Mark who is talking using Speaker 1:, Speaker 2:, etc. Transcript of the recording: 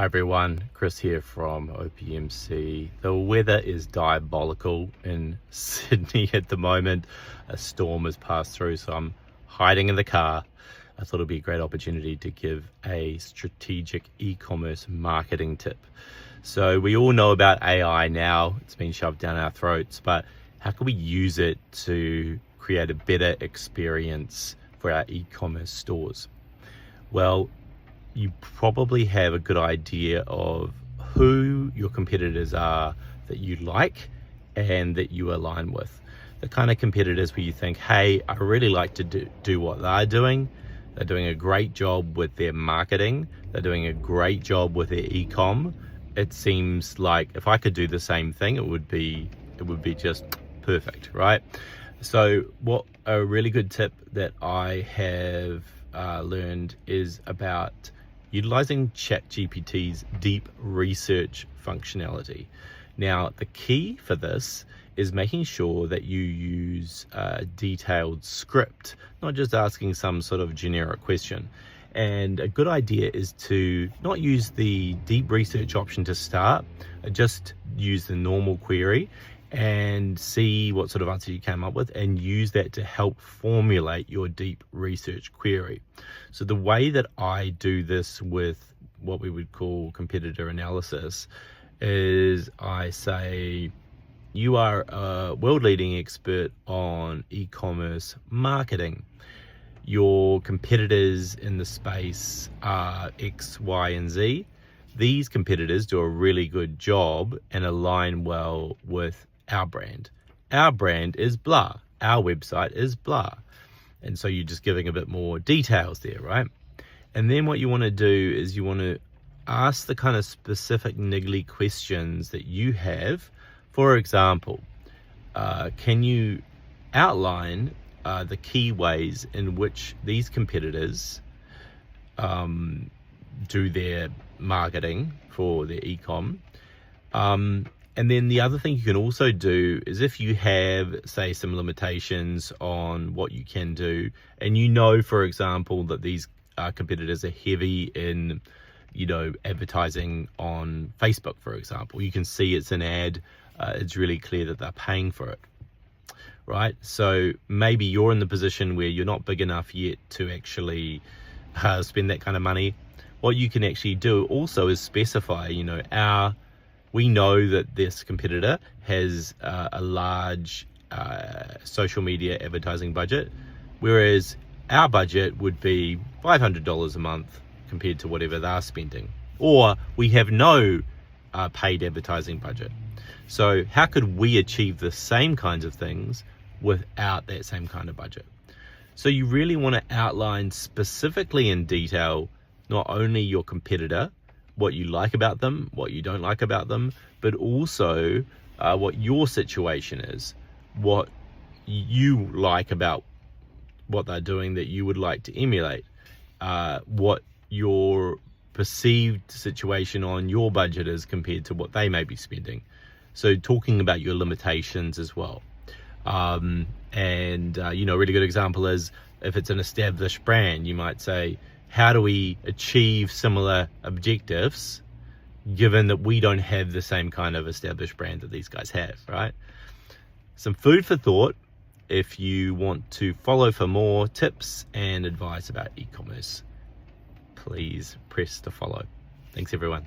Speaker 1: Hi everyone, Chris here from OPMC. The weather is diabolical in Sydney at the moment. A storm has passed through, so I'm hiding in the car. I thought it'd be a great opportunity to give a strategic e-commerce marketing tip. So we all know about AI now, it's been shoved down our throats, but how can we use it to create a better experience for our e-commerce stores? Well, you probably have a good idea of who your competitors are that you like and that you align with. The kind of competitors where you think, hey, I really like to do what they're doing. They're doing a great job with their marketing. They're doing a great job with their e-com. It seems like if I could do the same thing, it would be just perfect, right? So what a really good tip that I have learned is about utilizing ChatGPT's deep research functionality. Now, the key for this is making sure that you use a detailed script, not just asking some sort of generic question. And a good idea is to not use the deep research option to start, just use the normal query and see what sort of answer you came up with and use that to help formulate your deep research query. So the way that I do this with what we would call competitor analysis is I say, you are a world-leading expert on e-commerce marketing. Your competitors in the space are X, Y, and Z. These competitors do a really good job and align well with our brand. Our brand is blah. Our website is blah. And so you're just giving a bit more details there, right? And then what you want to do is you want to ask the kind of specific niggly questions that you have. For example, can you outline the key ways in which these competitors do their marketing for their e-com? And then the other thing you can also do is if you have, say, some limitations on what you can do, and you know, for example, that these competitors are heavy in, advertising on Facebook, for example. You can see it's an ad. It's really clear that they're paying for it, right? So maybe you're in the position where you're not big enough yet to actually spend that kind of money. What you can actually do also is specify, we know that this competitor has a large social media advertising budget, whereas our budget would be $500 a month compared to whatever they're spending. Or we have no paid advertising budget. So how could we achieve the same kinds of things without that same kind of budget? So you really want to outline specifically in detail, not only your competitor, what you like about them, what you don't like about them, but also what your situation is, what you like about what they're doing that you would like to emulate, what your perceived situation on your budget is compared to what they may be spending. So talking about your limitations as well. A really good example is if it's an established brand, you might say, how do we achieve similar objectives given that we don't have the same kind of established brand that these guys have, right? Some food for thought if you want to follow for more tips and advice about e-commerce. Please press to follow. Thanks everyone.